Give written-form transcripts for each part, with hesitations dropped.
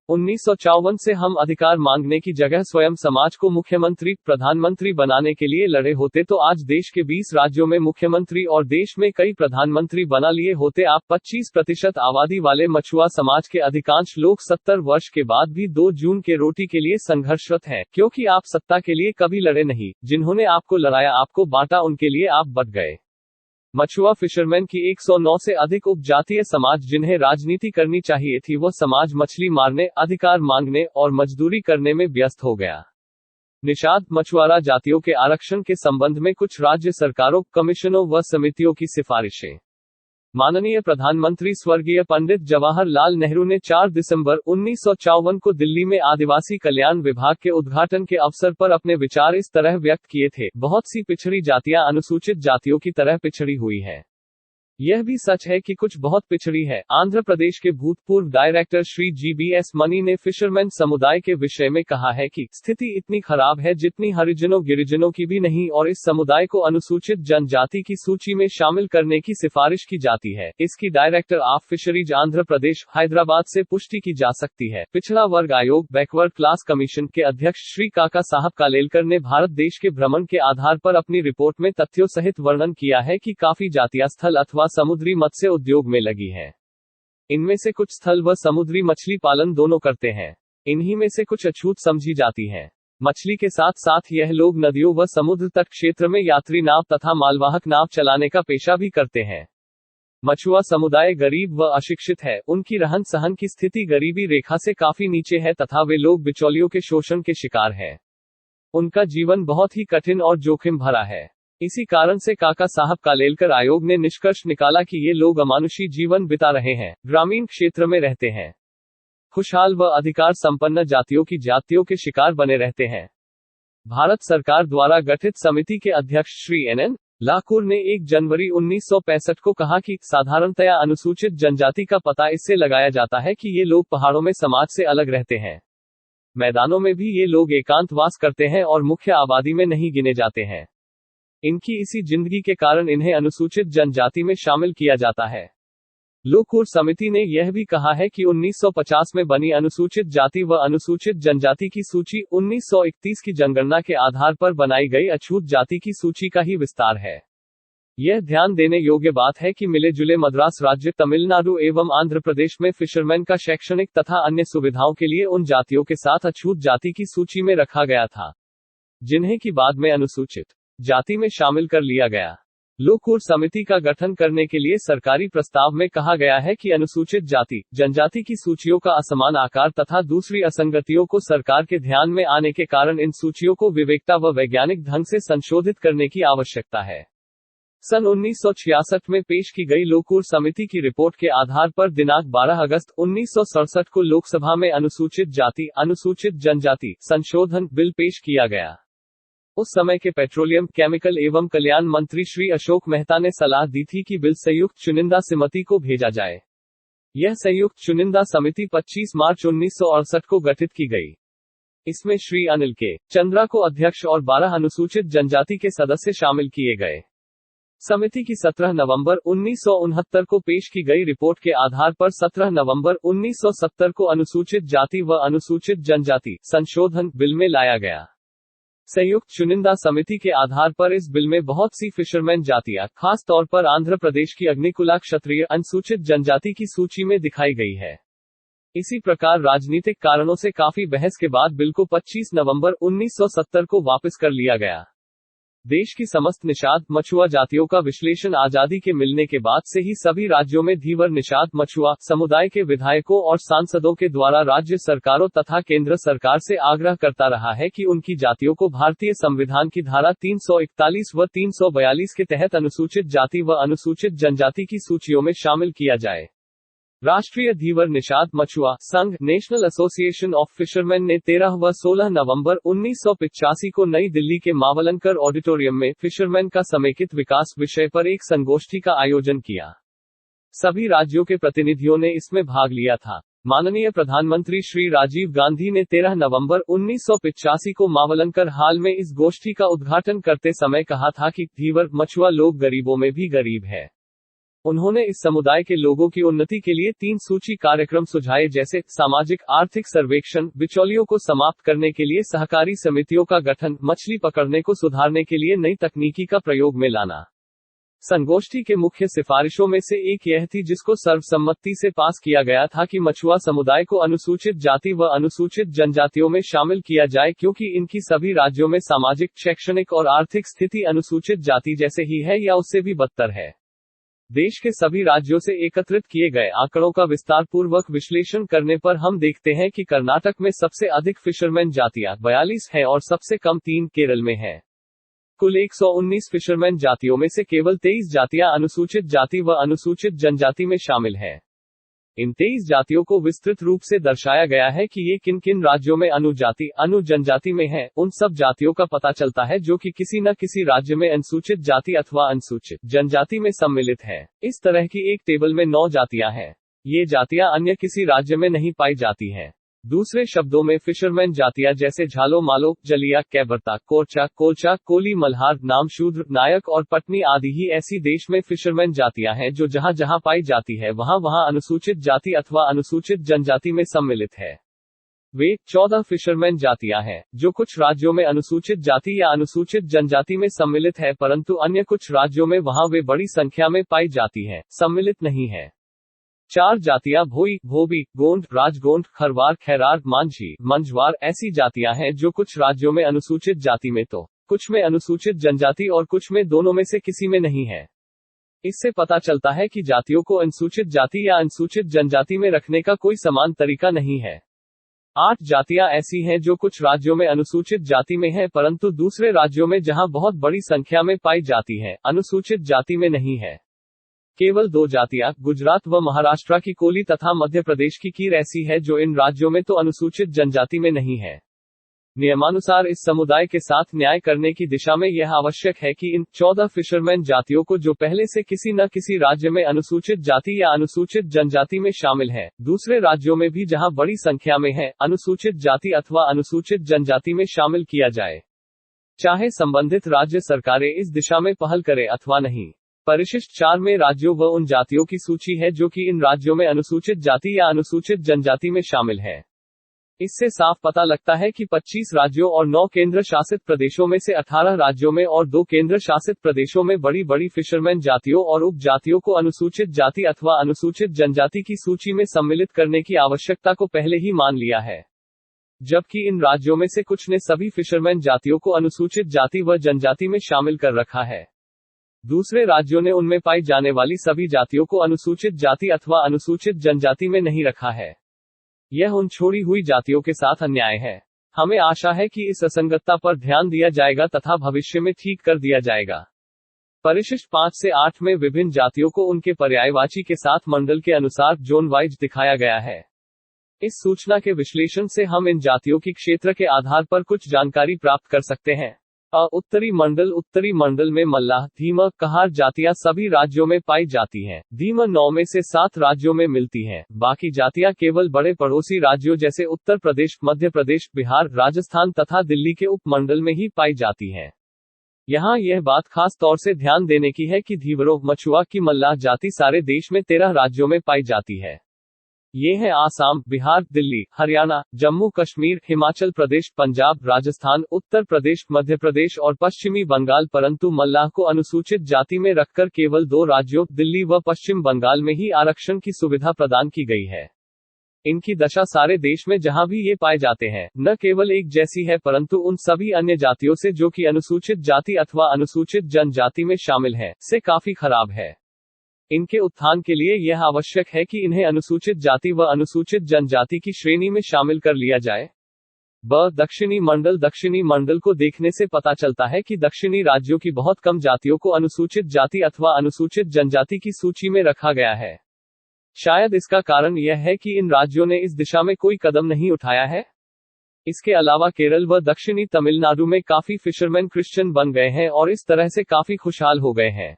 1954 से हम अधिकार मांगने की जगह स्वयं समाज को मुख्यमंत्री, प्रधानमंत्री बनाने के लिए लड़े होते तो आज देश के 20 राज्यों में मुख्यमंत्री और देश में कई प्रधानमंत्री बना लिए होते। आप 25% आबादी वाले मछुआ समाज के अधिकांश लोग 70 वर्ष के बाद भी 2 जून के रोटी के लिए संघर्षरत हैं, क्योंकि आप सत्ता के लिए कभी लड़े नहीं। जिन्होंने आपको लड़ाया, आपको बांटा, उनके लिए आप बट गए। मछुआ फिशरमैन की 109 से अधिक उपजातीय समाज जिन्हें राजनीति करनी चाहिए थी, वह समाज मछली मारने, अधिकार मांगने और मजदूरी करने में व्यस्त हो गया। निषाद मछुआरा जातियों के आरक्षण के संबंध में कुछ राज्य सरकारों, कमीशनों व समितियों की सिफारिशें। माननीय प्रधानमंत्री स्वर्गीय पंडित जवाहरलाल नेहरू ने 4 दिसंबर 1954 को दिल्ली में आदिवासी कल्याण विभाग के उद्घाटन के अवसर पर अपने विचार इस तरह व्यक्त किए थे। बहुत सी पिछड़ी जातियां अनुसूचित जातियों की तरह पिछड़ी हुई हैं। यह भी सच है कि कुछ बहुत पिछड़ी है। आंध्र प्रदेश के भूतपूर्व डायरेक्टर श्री GBS मनी ने फिशरमैन समुदाय के विषय में कहा है कि स्थिति इतनी खराब है जितनी हरिजनों गिरिजनों की भी नहीं, और इस समुदाय को अनुसूचित जनजाति की सूची में शामिल करने की सिफारिश की जाती है। इसकी director of fisheries Andhra Pradesh, Hyderabad से पुष्टि की जा सकती है। पिछड़ा वर्ग आयोग, बैकवर्ड क्लास कमीशन के अध्यक्ष श्री काका साहब कालेलकर ने भारत देश के भ्रमण के आधार पर अपनी रिपोर्ट में तथ्यों सहित वर्णन किया है कि काफी जातियां स्थल अथवा समुद्री मत्स्य उद्योग में लगी हैं। इनमें से कुछ स्थल व समुद्री मछली पालन दोनों करते हैं। इन्हीं में से कुछ अछूत समझी जाती हैं। मछली के साथ साथ यह लोग नदियों व समुद्र तट क्षेत्र में यात्री नाव तथा मालवाहक नाव चलाने का पेशा भी करते हैं। मछुआ समुदाय गरीब व अशिक्षित है। उनकी रहन सहन की स्थिति गरीबी रेखा से काफी नीचे है तथा वे लोग बिचौलियों के शोषण के शिकार हैं। उनका जीवन बहुत ही कठिन और जोखिम भरा है। इसी कारण से काका साहब कालेलकर आयोग ने निष्कर्ष निकाला कि ये लोग अमानुषी जीवन बिता रहे हैं, ग्रामीण क्षेत्र में रहते हैं, खुशहाल व अधिकार संपन्न जातियों की जातियों के शिकार बने रहते हैं। भारत सरकार द्वारा गठित समिति के अध्यक्ष श्री NN लाकूर ने 1 जनवरी 1965 को कहा कि साधारणतया अनुसूचित जनजाति का पता इससे लगाया जाता है कि ये लोग पहाड़ों में समाज से अलग रहते हैं। मैदानों में भी ये लोग एकांतवास करते हैं और मुख्य आबादी में नहीं गिने जाते हैं। इनकी इसी जिंदगी के कारण इन्हें अनुसूचित जनजाति में शामिल किया जाता है। लोकूर समिति ने यह भी कहा है कि 1950 में बनी अनुसूचित जाति व अनुसूचित जनजाति की सूची 1931 की जनगणना के आधार पर बनाई गई अछूत जाति की सूची का ही विस्तार है। यह ध्यान देने योग्य बात है कि मिले जुले मद्रास राज्य, तमिलनाडु एवं आंध्र प्रदेश में फिशरमैन का शैक्षणिक तथा अन्य सुविधाओं के लिए उन जातियों के साथ अछूत जाति की सूची में रखा गया था, जिन्हें की बाद में अनुसूचित जाति में शामिल कर लिया गया। लोकूर समिति का गठन करने के लिए सरकारी प्रस्ताव में कहा गया है कि अनुसूचित जाति, जनजाति की सूचियों का असमान आकार तथा दूसरी असंगतियों को सरकार के ध्यान में आने के कारण इन सूचियों को विवेकता व वैज्ञानिक ढंग से संशोधित करने की आवश्यकता है। सन 1966 में पेश की गई लोकूर समिति की रिपोर्ट के आधार पर दिनांक 12 अगस्त 1967 को लोकसभा में अनुसूचित जाति, अनुसूचित जनजाति संशोधन बिल पेश किया गया। उस समय के पेट्रोलियम, केमिकल एवं कल्याण मंत्री श्री अशोक मेहता ने सलाह दी थी कि बिल संयुक्त चुनिंदा समिति को भेजा जाए। यह संयुक्त चुनिंदा समिति 25 मार्च 1968 को गठित की गई। इसमें श्री अनिल के चंद्रा को अध्यक्ष और 12 अनुसूचित जनजाति के सदस्य शामिल किए गए। समिति की 17 नवंबर 1969 को पेश की गई रिपोर्ट के आधार पर 17 नवंबर 1970 को अनुसूचित जाति व अनुसूचित जनजाति संशोधन बिल में लाया गया। संयुक्त चुनिंदा समिति के आधार पर इस बिल में बहुत सी फिशरमैन जातियां, खास तौर पर आंध्र प्रदेश की अग्निकुला क्षत्रिय अनुसूचित जनजाति की सूची में दिखाई गई है। इसी प्रकार राजनीतिक कारणों से काफी बहस के बाद बिल को 25 नवंबर 1970 को वापस कर लिया गया। देश की समस्त निषाद मछुआ जातियों का विश्लेषण आजादी के मिलने के बाद से ही सभी राज्यों में धीवर निषाद मछुआ समुदाय के विधायकों और सांसदों के द्वारा राज्य सरकारों तथा केंद्र सरकार से आग्रह करता रहा है कि उनकी जातियों को भारतीय संविधान की धारा 341 व 342 के तहत अनुसूचित जाति व अनुसूचित जनजाति की सूचियों में शामिल किया जाए। राष्ट्रीय धीवर निषाद मछुआ संघ नेशनल एसोसिएशन ऑफ फिशरमैन ने 13 व 16 नवंबर 1985 को नई दिल्ली के मावलंकर ऑडिटोरियम में फिशरमैन का समेकित विकास विषय पर एक संगोष्ठी का आयोजन किया। सभी राज्यों के प्रतिनिधियों ने इसमें भाग लिया था। माननीय प्रधानमंत्री श्री राजीव गांधी ने 13 नवंबर 1985 को मावलंकर हाल में इस गोष्ठी का उद्घाटन करते समय कहा था कि धीवर मछुआ लोग गरीबों में भी गरीब है। उन्होंने इस समुदाय के लोगों की उन्नति के लिए 3 सूची कार्यक्रम सुझाए, जैसे सामाजिक आर्थिक सर्वेक्षण, बिचौलियों को समाप्त करने के लिए सहकारी समितियों का गठन, मछली पकड़ने को सुधारने के लिए नई तकनीकी का प्रयोग में लाना। संगोष्ठी के मुख्य सिफारिशों में से एक यह थी, जिसको सर्वसम्मति से पास किया गया था, कि मछुआ समुदाय को अनुसूचित जाति व अनुसूचित जनजातियों में शामिल किया जाए, क्योंकि इनकी सभी राज्यों में सामाजिक, शैक्षणिक और आर्थिक स्थिति अनुसूचित जाति जैसे ही है या उससे भी बदतर है। देश के सभी राज्यों से एकत्रित किए गए आंकड़ों का विस्तारपूर्वक विश्लेषण करने पर हम देखते हैं कि कर्नाटक में सबसे अधिक फिशरमैन जातियां 42 है और सबसे कम 3 केरल में है। कुल 119 फिशरमैन जातियों में से केवल 23 जातियां अनुसूचित जाति व अनुसूचित जनजाति में शामिल हैं। इन 23 जातियों को विस्तृत रूप से दर्शाया गया है कि ये किन किन राज्यों में अनुजाति, अनु जनजाति में है। उन सब जातियों का पता चलता है जो कि किसी न किसी राज्य में अनुसूचित जाति अथवा अनुसूचित जनजाति में सम्मिलित है। इस तरह की एक टेबल में 9 जातियां हैं। ये जातियां अन्य किसी राज्य में नहीं पाई जाती हैं। दूसरे शब्दों में फिशरमैन जातियां जैसे झालो मालो, जलिया, कैबरता, कोरचा, कोलचा, कोली, मल्हार, नामशूद्र, नायक और पटनी आदि ही ऐसी देश में फिशरमैन जातियां हैं जो जहां जहां पाई जाती है वहां वहां अनुसूचित जाति अथवा अनुसूचित जनजाति में सम्मिलित है। वे 14 फिशरमैन जातियां हैं जो कुछ राज्यों में अनुसूचित जाति या अनुसूचित जनजाति में सम्मिलित है, परंतु अन्य कुछ राज्यों में वहां वे बड़ी संख्या में पाई जाती हैं, सम्मिलित नहीं है। 4 जातियां भोई, भोबी, गोंड, राजगोंड, खरवार, खैरार, मांझी, मंझवार ऐसी जातियां हैं जो कुछ राज्यों में अनुसूचित जाति में तो कुछ में अनुसूचित जनजाति और कुछ में दोनों में से किसी में नहीं है। इससे पता चलता है कि जातियों को अनुसूचित जाति या अनुसूचित जनजाति में रखने का कोई समान तरीका नहीं है। 8 जातियां ऐसी हैं जो कुछ राज्यों में अनुसूचित जाति में है, परंतु दूसरे राज्यों में जहां बहुत बड़ी संख्या में पाई जाती है, अनुसूचित जाति में नहीं है। केवल 2 जातियां, गुजरात व महाराष्ट्र की कोली तथा मध्य प्रदेश की कीर ऐसी है जो इन राज्यों में तो अनुसूचित जनजाति में नहीं है। नियमानुसार इस समुदाय के साथ न्याय करने की दिशा में यह आवश्यक है कि इन 14 फिशरमैन जातियों को, जो पहले से किसी न किसी राज्य में अनुसूचित जाति या अनुसूचित जनजाति में शामिल है, दूसरे राज्यों में भी जहां बड़ी संख्या में है, अनुसूचित जाति अथवा अनुसूचित जनजाति में शामिल किया जाए। चाहे संबंधित राज्य सरकारें इस दिशा में पहल करें अथवा नहीं। परिशिष्ट 4 में राज्यों व उन जातियों की सूची है जो कि इन राज्यों में अनुसूचित जाति या अनुसूचित जनजाति में शामिल है। इससे साफ पता लगता है कि 25 राज्यों और 9 केंद्र शासित प्रदेशों में से 18 राज्यों में और 2 केंद्र शासित प्रदेशों में बड़ी बड़ी फिशरमैन जातियों और उप जातियों को अनुसूचित जाति अथवा अनुसूचित जनजाति की सूची में सम्मिलित करने की आवश्यकता को पहले ही मान लिया है, जबकि इन राज्यों में से कुछ ने सभी फिशरमैन जातियों को अनुसूचित जाति व जनजाति में शामिल कर रखा है। दूसरे राज्यों ने उनमें पाई जाने वाली सभी जातियों को अनुसूचित जाति अथवा अनुसूचित जनजाति में नहीं रखा है। यह उन छोड़ी हुई जातियों के साथ अन्याय है। हमें आशा है कि इस असंगतता पर ध्यान दिया जाएगा तथा भविष्य में ठीक कर दिया जाएगा। परिशिष्ट 5 से 8 में विभिन्न जातियों को उनके पर्यायवाची के साथ मंडल के अनुसार जोन वाइज दिखाया गया है। इस सूचना के विश्लेषण से हम इन जातियों की क्षेत्र के आधार पर कुछ जानकारी प्राप्त कर सकते हैं। उत्तरी मंडल में मल्लाह, धीमा, कहार जातियां सभी राज्यों में पाई जाती हैं। धीमा 9 में से 7 राज्यों में मिलती हैं। बाकी जातियां केवल बड़े पड़ोसी राज्यों जैसे उत्तर प्रदेश, मध्य प्रदेश, बिहार, राजस्थान तथा दिल्ली के उपमंडल में ही पाई जाती हैं। यहाँ यह बात खास तौर से ध्यान देने की है कि धीवरो, मछुआ की मल्लाह जाति सारे देश में 13 राज्यों में पाई जाती है। ये है आसाम, बिहार, दिल्ली, हरियाणा, जम्मू कश्मीर, हिमाचल प्रदेश, पंजाब, राजस्थान, उत्तर प्रदेश, मध्य प्रदेश और पश्चिमी बंगाल। परंतु मल्लाह को अनुसूचित जाति में रखकर केवल 2 राज्यों, दिल्ली व पश्चिम बंगाल में ही आरक्षण की सुविधा प्रदान की गई है। इनकी दशा सारे देश में जहां भी ये पाए जाते हैं, न केवल एक जैसी है, परंतु उन सभी अन्य जातियों से जो कि अनुसूचित जाति अथवा अनुसूचित जनजाति में शामिल है, से काफी खराब है। इनके उत्थान के लिए यह आवश्यक है कि इन्हें अनुसूचित जाति व अनुसूचित जनजाति की श्रेणी में शामिल कर लिया जाए। दक्षिणी मंडल को देखने से पता चलता है कि दक्षिणी राज्यों की बहुत कम जातियों को अनुसूचित जाति अथवा अनुसूचित जनजाति की सूची में रखा गया है। शायद इसका कारण यह है कि इन राज्यों ने इस दिशा में कोई कदम नहीं उठाया है। इसके अलावा केरल व दक्षिणी तमिलनाडु में काफी फिशरमैन क्रिश्चियन बन गए हैं और इस तरह से काफी खुशहाल हो गए हैं।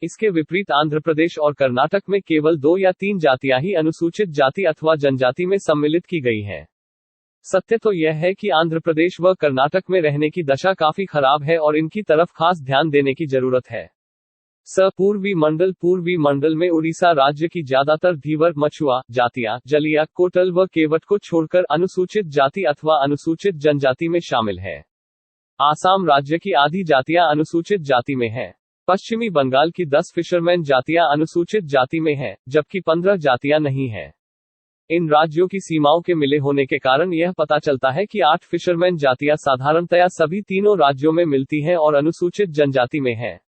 इसके विपरीत आंध्र प्रदेश और कर्नाटक में केवल 2 या 3 जातियां ही अनुसूचित जाति अथवा जनजाति में सम्मिलित की गई हैं। सत्य तो यह है कि आंध्र प्रदेश व कर्नाटक में रहने की दशा काफी खराब है और इनकी तरफ खास ध्यान देने की जरूरत है। पूर्वी मंडल में उड़ीसा राज्य की ज्यादातर धीवर, मछुआ जातियां जलिया, कोटल व केवट को छोड़कर अनुसूचित जाति अथवा अनुसूचित जनजाति में शामिल है। आसाम राज्य की आधी जातियां अनुसूचित जाति में हैं। पश्चिमी बंगाल की 10 फिशरमैन जातियां अनुसूचित जाति में हैं, जबकि 15 जातियां नहीं हैं। इन राज्यों की सीमाओं के मिले होने के कारण यह पता चलता है कि 8 फिशरमैन जातियां साधारणतया सभी तीनों राज्यों में मिलती हैं और अनुसूचित जनजाति में हैं।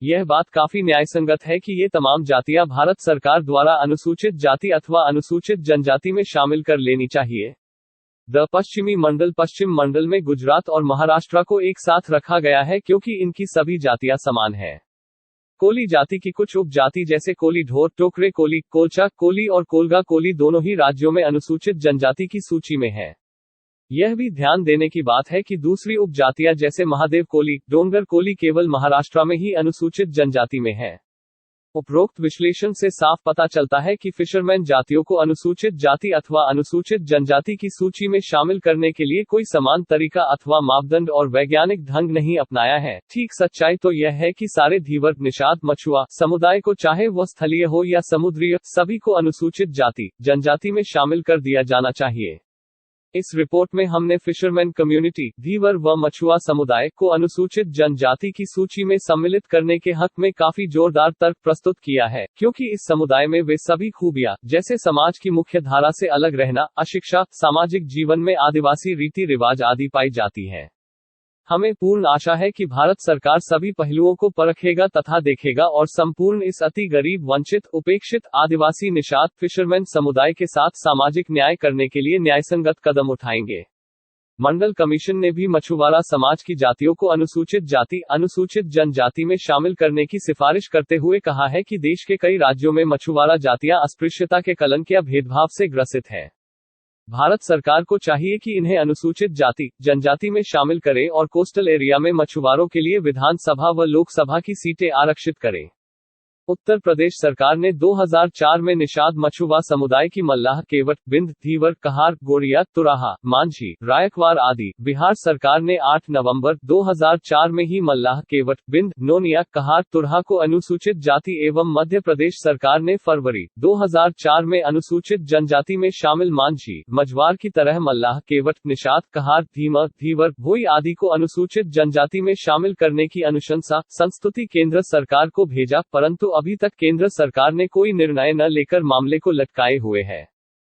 यह बात काफी न्यायसंगत है कि ये तमाम जातियां भारत सरकार द्वारा अनुसूचित जाति अथवा अनुसूचित जनजाति में शामिल कर लेनी चाहिए। पश्चिम मंडल में गुजरात और महाराष्ट्र को एक साथ रखा गया है क्योंकि इनकी सभी जातियां समान हैं। कोली जाति की कुछ उपजाति जैसे कोली ढोर, टोकरे कोली, कोलचा कोली और कोलगा कोली दोनों ही राज्यों में अनुसूचित जनजाति की सूची में है। यह भी ध्यान देने की बात है कि दूसरी उपजातियां जैसे महादेव कोली, डोंगर कोली केवल महाराष्ट्र में ही अनुसूचित जनजाति में है। उपरोक्त विश्लेषण से साफ पता चलता है कि फिशरमैन जातियों को अनुसूचित जाति अथवा अनुसूचित जनजाति की सूची में शामिल करने के लिए कोई समान तरीका अथवा मापदंड और वैज्ञानिक ढंग नहीं अपनाया है। ठीक सच्चाई तो यह है कि सारे धीवर, निषाद, मछुआ समुदाय को, चाहे वह स्थलीय हो या समुद्रीय, सभी को अनुसूचित जाति जनजाति में शामिल कर दिया जाना चाहिए। इस रिपोर्ट में हमने फिशरमैन कम्युनिटी, धीवर व मछुआ समुदाय को अनुसूचित जनजाति की सूची में सम्मिलित करने के हक में काफी जोरदार तर्क प्रस्तुत किया है, क्योंकि इस समुदाय में वे सभी खूबियां, जैसे समाज की मुख्य धारा से अलग रहना, अशिक्षा, सामाजिक जीवन में आदिवासी रीति रिवाज आदि पाई जाती है। हमें पूर्ण आशा है कि भारत सरकार सभी पहलुओं को परखेगा तथा देखेगा और संपूर्ण इस अति गरीब, वंचित, उपेक्षित, आदिवासी, निषाद, फिशरमैन समुदाय के साथ सामाजिक न्याय करने के लिए न्यायसंगत कदम उठाएंगे। मंडल कमीशन ने भी मछुआरा समाज की जातियों को अनुसूचित जाति, अनुसूचित जनजाति में शामिल करने की सिफारिश करते हुए कहा है कि देश के कई राज्यों में मछुआरा जातियां अस्पृश्यता के कलंक या भेदभाव से ग्रसित है। भारत सरकार को चाहिए कि इन्हें अनुसूचित जाति जनजाति में शामिल करे और कोस्टल एरिया में मछुआरों के लिए विधानसभा व लोकसभा की सीटें आरक्षित करे। उत्तर प्रदेश सरकार ने 2004 में निषाद मछुआ समुदाय की मल्लाह, केवट, बिंद, धीवर, कहार, गोरिया, तुराहा, मांझी, रायकवार आदि। बिहार सरकार ने 8 नवंबर 2004 में ही मल्लाह, केवट, बिंद, नोनिया, कहार, तुरहा को अनुसूचित जाति एवं मध्य प्रदेश सरकार ने फरवरी 2004 में अनुसूचित जनजाति में शामिल मांझी, मझवार की तरह मल्लाह, केवट, निषाद, कहार, धीमर, धीवर, भोई आदि को अनुसूचित जनजाति में शामिल करने की अनुशंसा, संस्तुति केंद्र सरकार को भेजा, परंतु अभी तक केंद्र सरकार ने कोई निर्णय न लेकर मामले को लटकाए हुए है।